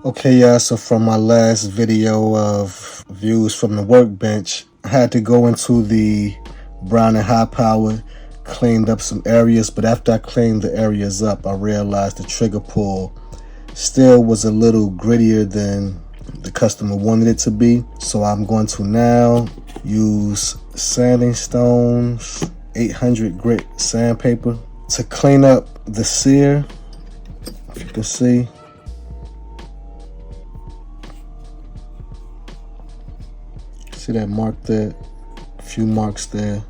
Okay, yeah, so from my last video of views from the workbench, I had to go into the brown and high power, cleaned up some areas, but after I cleaned the areas up, I realized the trigger pull still was a little grittier than the customer wanted it to be. So I'm going to now use sanding stones, 800 grit sandpaper to clean up the sear. If you can see, see that mark there? A few marks there.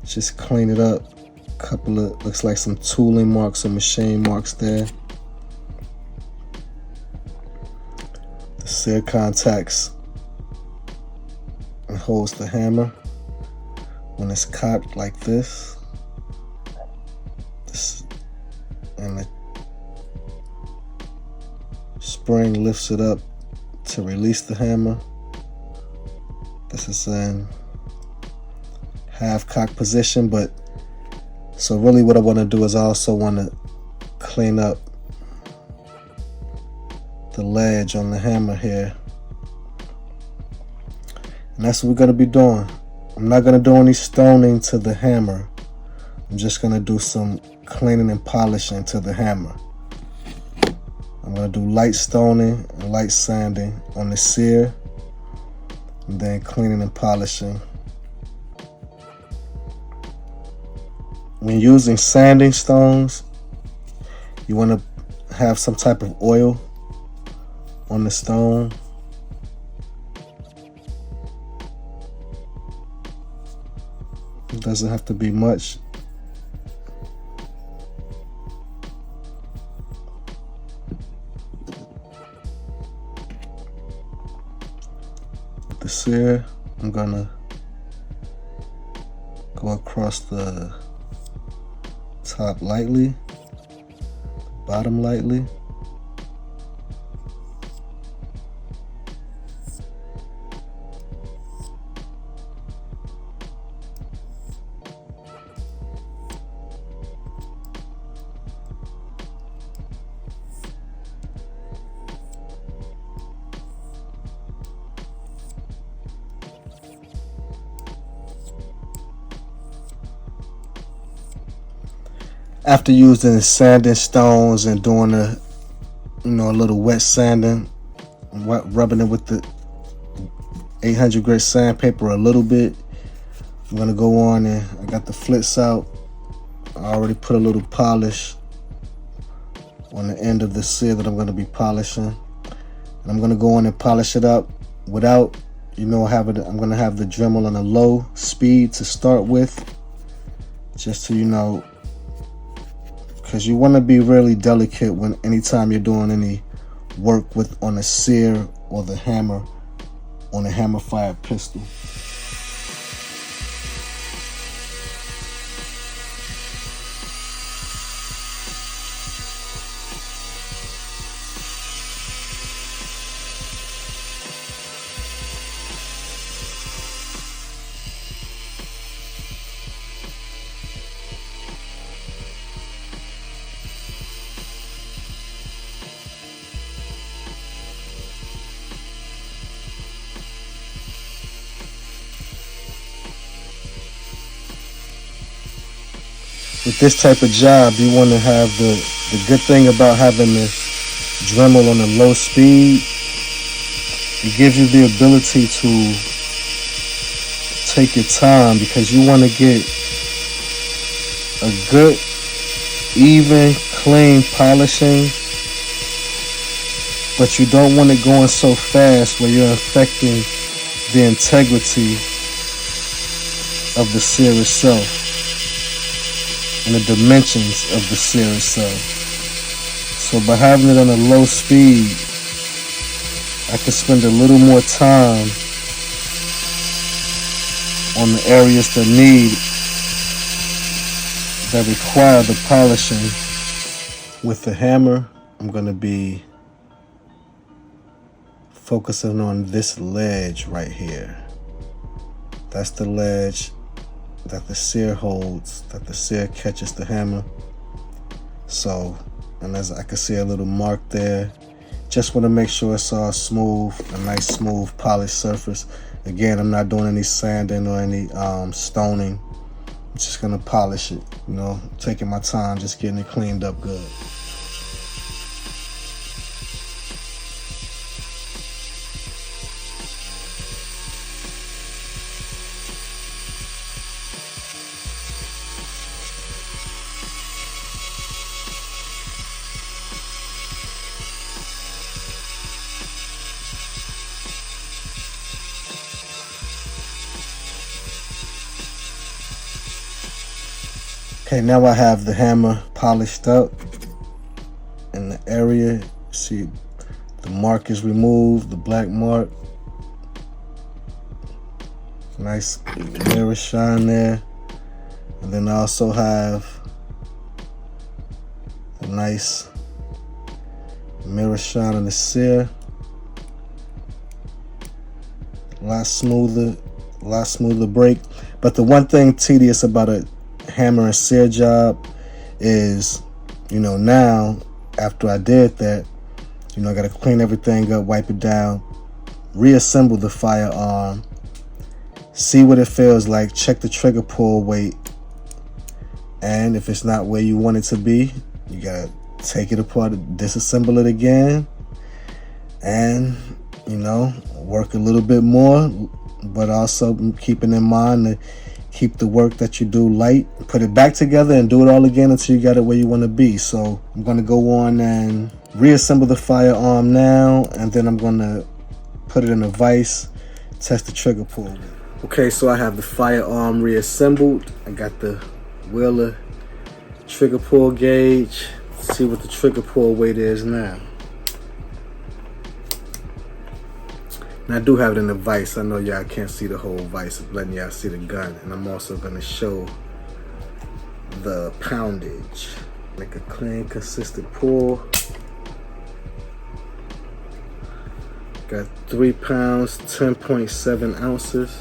Just clean it up. A couple of, looks like some tooling marks or machine marks there. The sear contacts and holds the hammer when it's cocked like this. And the spring lifts it up to release the hammer. This is in half cock position, but so really what I want to do is I also want to clean up the ledge on the hammer here, and that's what we're going to be doing. I'm not going to do any stoning to the hammer. I'm just going to do some cleaning and polishing to the hammer. I'm going to do light stoning and light sanding on the sear, and then cleaning and polishing. When using sanding stones, you want to have some type of oil on the stone. It doesn't have to be much. The sear, I'm gonna go across the top lightly, bottom lightly. After using sanding stones and doing a little wet sanding, rubbing it with the 800 grit sandpaper a little bit, I'm gonna go on and I got the flits out. I already put a little polish on the end of the sear that I'm gonna be polishing, and I'm gonna go on and polish it up without, I'm gonna have the Dremel on a low speed to start with, just to because you want to be really delicate anytime you're doing any work on a sear or the hammer on a hammer fired pistol. With this type of job, you want to have the good thing about having the Dremel on a low speed. It gives you the ability to take your time, because you want to get a good, even, clean polishing, but you don't want it going so fast where you're affecting the integrity of the sear itself and the dimensions of the sear itself. So by having it on a low speed, I can spend a little more time on the areas that require the polishing. With the hammer, I'm going to be focusing on this ledge right here. That's the ledge that the sear holds, that the sear catches the hammer. So and as I can see a little mark there. Just want to make sure it's all smooth, a nice smooth polished surface. Again, I'm not doing any sanding or any stoning. I'm just gonna polish it, you know, taking my time, just getting it cleaned up good. Okay, now I have the hammer polished up in the area. See, the mark is removed, the black mark. Nice mirror shine there. And then I also have a nice mirror shine on the Sear. A lot smoother break. But the one thing tedious about a hammer and Sear job is, you know, now after I did that, you know, I gotta clean everything up, wipe it down, reassemble the firearm, see what it feels like, check the trigger pull weight, and if it's not where you want it to be, you gotta take it apart, disassemble it again, and, you know, work a little bit more, but also keeping in mind to keep the work that you do light, put it back together and do it all again until you got it where you want to be. So I'm going to go on and reassemble the firearm now, and then I'm going to put it in a vise, test the trigger pull. Okay, so I have the firearm reassembled. I got the Wheeler trigger pull gauge. Let's see what the trigger pull weight is now. And I do have it in the vise. I know y'all can't see the whole vise, letting y'all see the gun. And I'm also gonna show the poundage. Make a clean, consistent pull. Got 3 pounds, 10.7 ounces.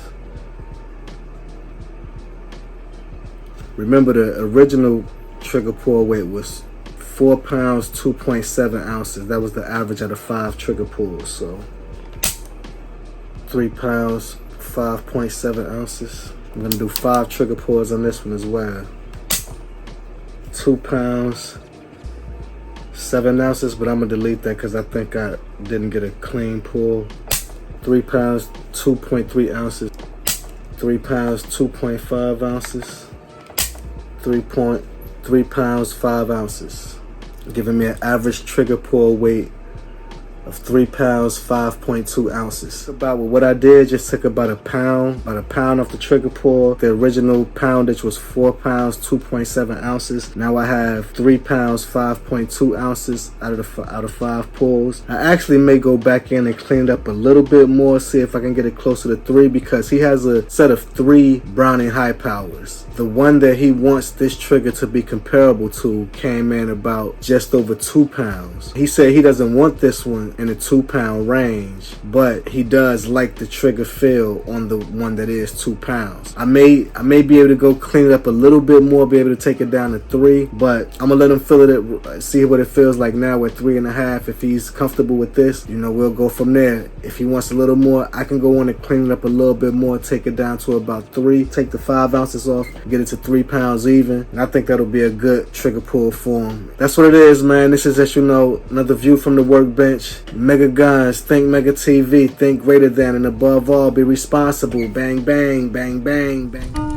Remember, the original trigger pull weight was 4 pounds, 2.7 ounces. That was the average out of 5 trigger pulls. So 3 pounds, 5.7 ounces. I'm gonna do 5 trigger pulls on this one as well. 2 pounds, 7 ounces, but I'm gonna delete that because I think I didn't get a clean pull. 3 pounds, 2.3 ounces. 3 pounds, 2.5 ounces. 3 pounds, 5 ounces. Giving me an average trigger pull weight of 3 pounds, 5.2 ounces. About what I did, just took about a pound off the trigger pull. The original poundage was 4 pounds, 2.7 ounces. Now I have 3 pounds, 5.2 ounces out of 5 pulls. I actually may go back in and clean it up a little bit more, see if I can get it closer to 3, because he has a set of 3 Browning high powers. The one that he wants this trigger to be comparable to came in about just over 2 pounds. He said he doesn't want this one in a 2-pound range, but he does like the trigger feel on the one that is 2 pounds. I may be able to go clean it up a little bit more, be able to take it down to 3, but I'm gonna let him feel it, see what it feels like now at 3.5. If he's comfortable with this, you know, we'll go from there. If he wants a little more, I can go on and clean it up a little bit more, take it down to about 3, take the 5 ounces off, get it to 3 pounds even, and I think that'll be a good trigger pull for him. That's what it is, man. This is, as you know, another view from the workbench. Mega Guns, ThinkMegaTV, think greater than, and above all, be responsible. Bang, bang, bang, bang, bang.